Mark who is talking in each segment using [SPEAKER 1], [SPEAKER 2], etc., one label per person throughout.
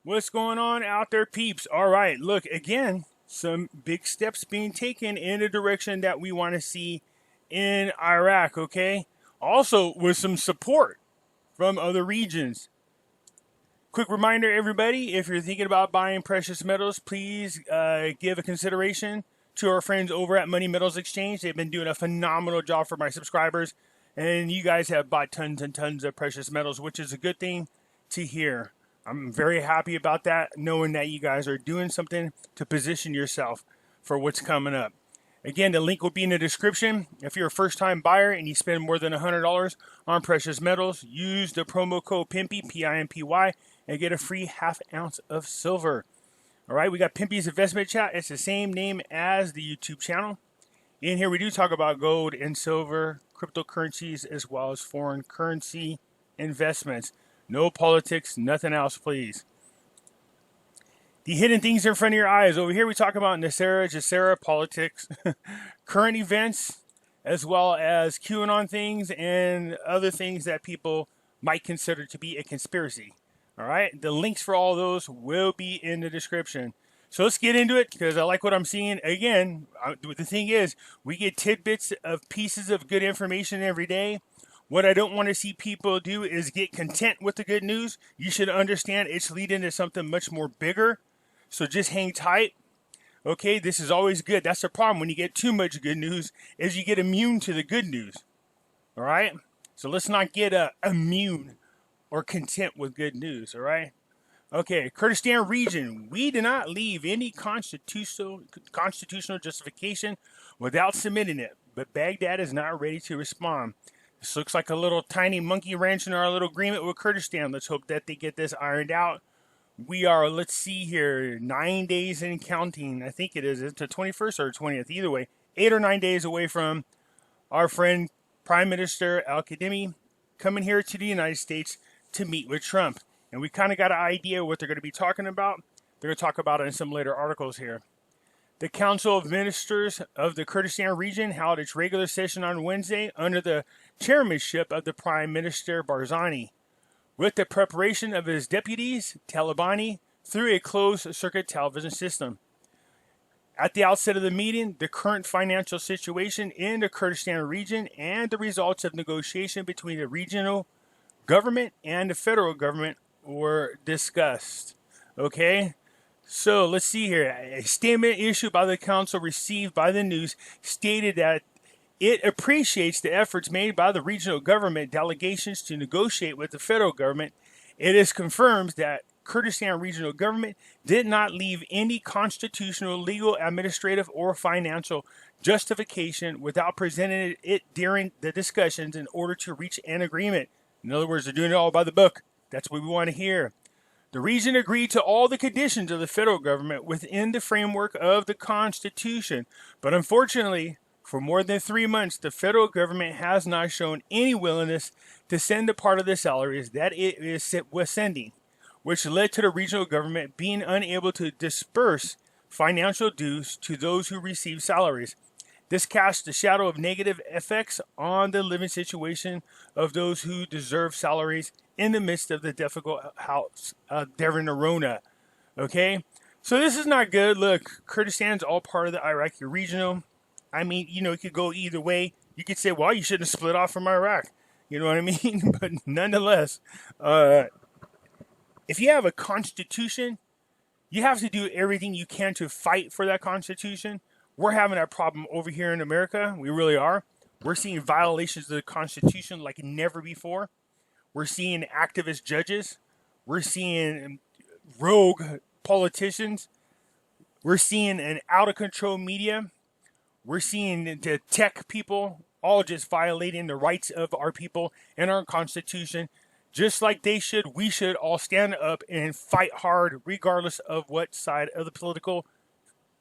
[SPEAKER 1] What's going on out there, peeps? All right, look, again, some big steps being taken in the direction that we want to see in Iraq, okay? Also, with some support from other regions. Quick reminder, everybody, if you're thinking about buying precious metals, please give a consideration to our friends over at Money Metals Exchange. They've been doing a phenomenal job for my subscribers, and you guys have bought tons and tons of precious metals, which is a good thing to hear. I'm very happy about that, knowing that you guys are doing something to position yourself for what's coming up. Again, the link will be in the description. If you're a first-time buyer and you spend more than $100 on precious metals, use the promo code Pimpy, P-I-M-P-Y, and get a free ½ ounce of silver. All right, we got Pimpy's Investment Chat. It's the same name as the YouTube channel. In here, we do talk about gold and silver, cryptocurrencies, as well as foreign currency investments. No politics, nothing else, please. The hidden things in front of your eyes. Over here, we talk about NESARA, GESARA, politics, current events, as well as QAnon things and other things that people might consider to be a conspiracy. All right, the links for all those will be in the description. So let's get into it because I like what I'm seeing. Again, the thing is, we get tidbits of pieces of good information every day. What I don't want to see people do is get content with the good news. You should understand it's leading to something much more bigger. So just hang tight. Okay, this is always good. That's the problem when you get too much good news is you get immune to the good news. All right? So let's not get immune or content with good news. All right? Okay, Kurdistan region. We do not leave any constitutional justification without submitting it. But Baghdad is not ready to respond. This looks like a little tiny monkey wrench in our little agreement with Kurdistan. Let's hope that they get this ironed out. We are, let's see here, 9 days and counting. I think it is. It's the 21st or 20th. Either way, 8 or 9 days away from our friend Prime Minister Al-Kadhimi coming here to the United States to meet with Trump. And we kind of got an idea what they're going to be talking about. They're going to talk about it in some later articles here. The Council of Ministers of the Kurdistan region held its regular session on Wednesday under the chairmanship of the Prime Minister Barzani, with the preparation of his deputies, Talabani, through a closed-circuit television system. At the outset of the meeting, the current financial situation in the Kurdistan region and the results of negotiation between the regional government and the federal government were discussed. Okay? So let's see here. A statement issued by the council received by the news stated that it appreciates the efforts made by the regional government delegations to negotiate with the federal government. It is confirmed that Kurdistan regional government did not leave any constitutional, legal, administrative, or financial justification without presenting it during the discussions in order to reach an agreement. In other words, they're doing it all by the book. That's what we want to hear. The region agreed to all the conditions of the federal government within the framework of the Constitution. But unfortunately, for more than 3 months, the federal government has not shown any willingness to send a part of the salaries that it was sending, which led to the regional government being unable to disperse financial dues to those who receive salaries. This casts a shadow of negative effects on the living situation of those who deserve salaries in the midst of the difficult house Deranarona. Okay? So this is not good. Look, Kurdistan's all part of the Iraqi regional. I mean, it could go either way. You could say, well, you shouldn't have split off from Iraq. You know what I mean? But nonetheless, if you have a constitution, you have to do everything you can to fight for that constitution. We're having that problem over here in America. We really are. We're seeing violations of the Constitution like never before. We're seeing activist judges. We're seeing rogue politicians. We're seeing an out-of-control media. We're seeing the tech people all just violating the rights of our people and our Constitution. Just like they should, we should all stand up and fight hard regardless of what side of the political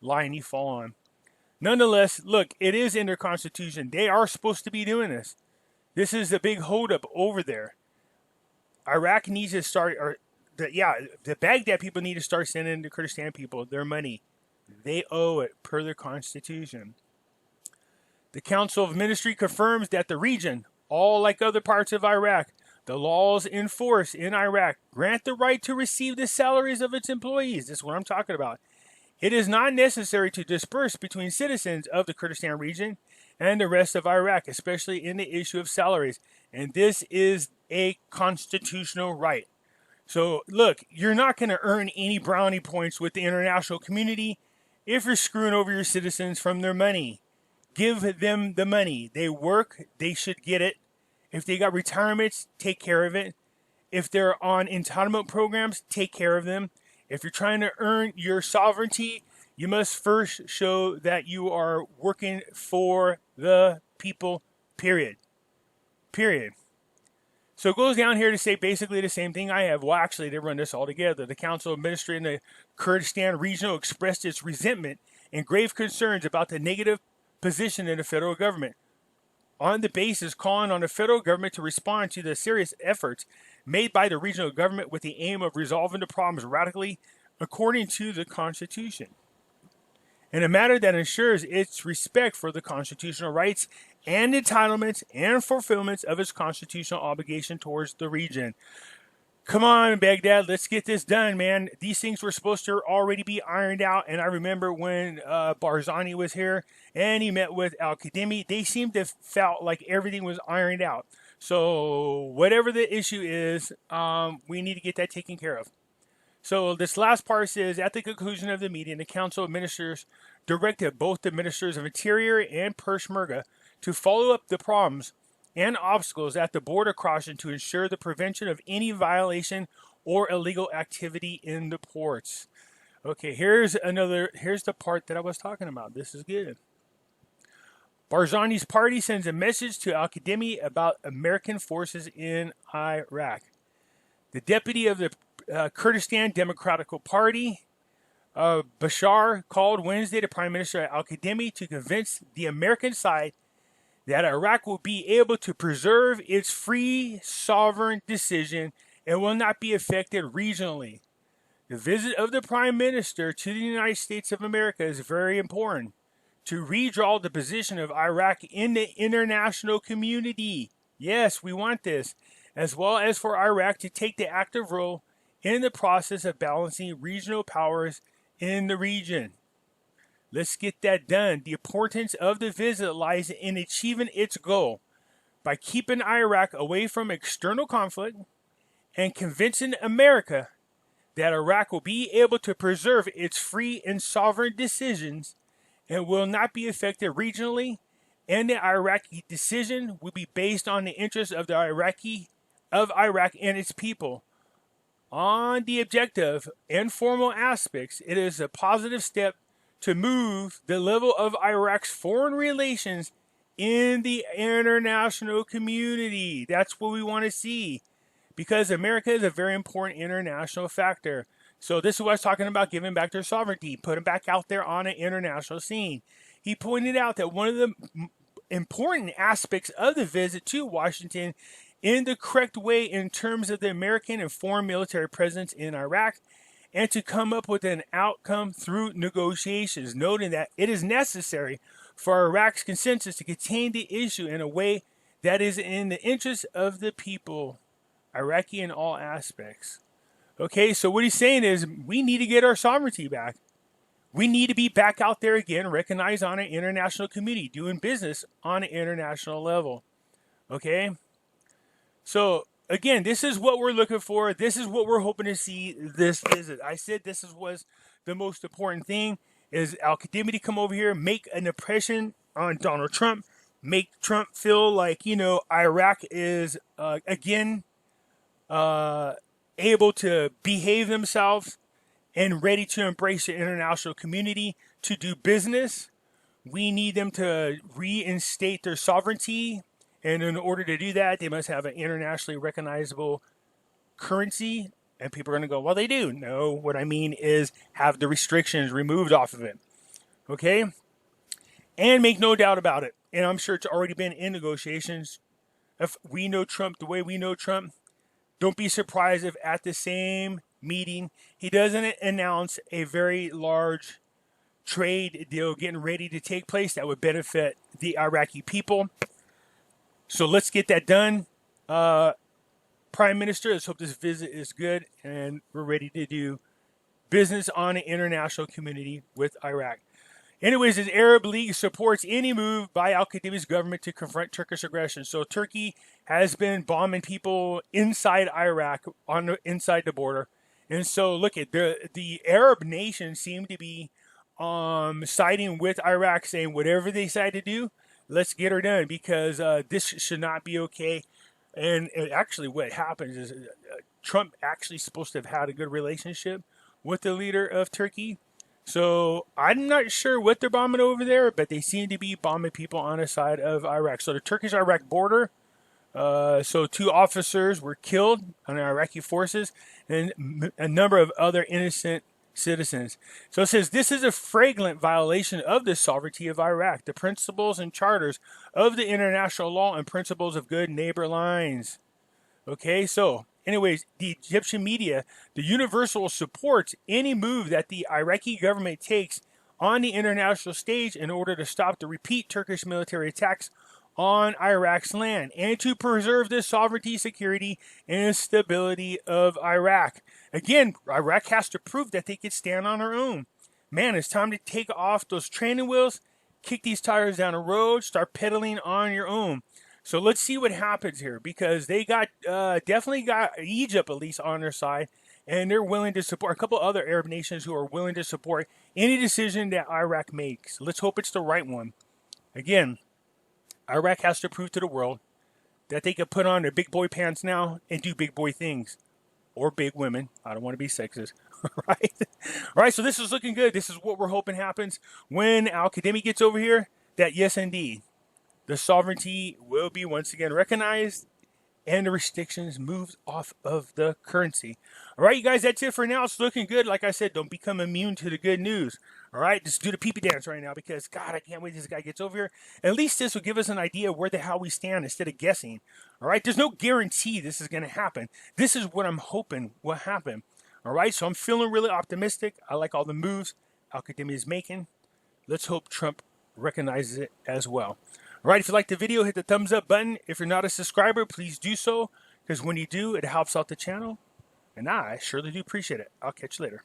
[SPEAKER 1] line you fall on. Nonetheless, look, it is in their Constitution. They are supposed to be doing this. This is the big holdup over there. Iraq needs to start, the Baghdad people need to start sending the Kurdistan people their money. They owe it per their Constitution. The Council of Ministry confirms that the region, all like other parts of Iraq, The laws in force in Iraq grant the right to receive the salaries of its employees. This is what I'm talking about. It is not necessary to disperse between citizens of the Kurdistan region and the rest of Iraq, especially in the issue of salaries. And this is a constitutional right. So, look, you're not going to earn any brownie points with the international community if you're screwing over your citizens from their money. Give them the money. They work, they should get it. If they got retirements, take care of it. If they're on entitlement programs, take care of them. If you're trying to earn your sovereignty, you must first show that you are working for the people, period. Period. So it goes down here to say basically the same thing I have. Well, actually, they run this all together. The Council of Ministry in the Kurdistan region expressed its resentment and grave concerns about the negative position in the federal government, on the basis calling on the federal government to respond to the serious efforts made by the regional government with the aim of resolving the problems radically according to the Constitution, in a manner that ensures its respect for the constitutional rights and entitlements and fulfillments of its constitutional obligation towards the region. Come on, Baghdad, let's get this done, man. These things were supposed to already be ironed out, and I remember when Barzani was here and he met with Al-Kadhimi, they seemed to felt like everything was ironed out. So whatever the issue is, we need to get that taken care of. So this last part says, at the conclusion of the meeting, the Council of Ministers directed both the Ministers of Interior and Peshmerga to follow up the problems and obstacles at the border crossing to ensure the prevention of any violation or illegal activity in the ports. Okay, here's the part that I was talking about. This is good. Barzani's party sends a message to Al-Kadhimi about American forces in Iraq. The deputy of the Kurdistan Democratic Party, Bashar, called Wednesday to Prime Minister Al-Kadhimi to convince the American side that Iraq will be able to preserve its free, sovereign decision and will not be affected regionally. The visit of the Prime Minister to the United States of America is very important to redraw the position of Iraq in the international community. Yes, we want this, as well as for Iraq to take the active role in the process of balancing regional powers in the region. Let's get that done. The importance of the visit lies in achieving its goal by keeping Iraq away from external conflict and convincing America that Iraq will be able to preserve its free and sovereign decisions and will not be affected regionally, and the Iraqi decision will be based on the interests of Iraq and its people. On the objective and formal aspects, it is a positive step to move the level of Iraq's foreign relations in the international community. That's what we want to see, because America is a very important international factor. So this is what I was talking about, giving back their sovereignty, putting back out there on an international scene. He pointed out that one of the important aspects of the visit to Washington in the correct way in terms of the American and foreign military presence in Iraq, and to come up with an outcome through negotiations, noting that it is necessary for Iraq's consensus to contain the issue in a way that is in the interest of the people, Iraqi in all aspects. Okay, so what he's saying is we need to get our sovereignty back. We need to be back out there again, recognized on an international community, doing business on an international level. Okay? So, again, this is what we're looking for. This is what we're hoping to see this visit. I said this was the most important thing, is Al-Kadhimi to come over here, make an impression on Donald Trump, make Trump feel like, Iraq is, again, able to behave themselves and ready to embrace the international community to do business. We need them to reinstate their sovereignty. And in order to do that, they must have an internationally recognizable currency. And people are going to go, well, they do. No, what I mean is have the restrictions removed off of it. Okay? And make no doubt about it. And I'm sure it's already been in negotiations. If we know Trump the way we know Trump, don't be surprised if at the same meeting, he doesn't announce a very large trade deal getting ready to take place that would benefit the Iraqi people. So let's get that done. Prime Minister. Let's hope this visit is good and we're ready to do business on an international community with Iraq. Anyways, the Arab League supports any move by al-Qaddafi's government to confront Turkish aggression. So Turkey has been bombing people inside Iraq, inside the border. And so look at the Arab nations seem to be siding with Iraq, saying whatever they decide to do, let's get her done, because this should not be okay. And actually what happens is Trump actually supposed to have had a good relationship with the leader of Turkey. So I'm not sure what they're bombing over there, but they seem to be bombing people on the side of Iraq. So the Turkish-Iraq border, so 2 officers were killed on the Iraqi forces and a number of other innocent citizens. So it says this is a flagrant violation of the sovereignty of Iraq, the principles and charters of the international law and principles of good neighbor lines. Okay, so anyways, the Egyptian media, the Universal supports any move that the Iraqi government takes on the international stage in order to stop the repeat Turkish military attacks on Iraq's land and to preserve the sovereignty, security, and stability of Iraq. Again, Iraq has to prove that they can stand on their own. Man, it's time to take off those training wheels, kick these tires down the road, start pedaling on your own. So let's see what happens here, because they got definitely got Egypt at least on their side, and they're willing to support a couple other Arab nations who are willing to support any decision that Iraq makes. Let's hope it's the right one. Again, Iraq has to prove to the world that they can put on their big boy pants now and do big boy things. Or big women. I don't want to be sexist. Right? All right, so this is looking good. This is what we're hoping happens when al-Qaddafi gets over here. That yes, indeed, the sovereignty will be once again recognized and the restrictions moved off of the currency. All right, you guys, that's it for now. It's looking good. Like I said, don't become immune to the good news. All right, just do the Pimpy dance right now, because, God, I can't wait till this guy gets over here. At least this will give us an idea of where the hell we stand instead of guessing. All right, there's no guarantee this is going to happen. This is what I'm hoping will happen. All right, so I'm feeling really optimistic. I like all the moves al-Qaddafi is making. Let's hope Trump recognizes it as well. All right, if you like the video, hit the thumbs up button. If you're not a subscriber, please do so, because when you do, it helps out the channel. And I surely do appreciate it. I'll catch you later.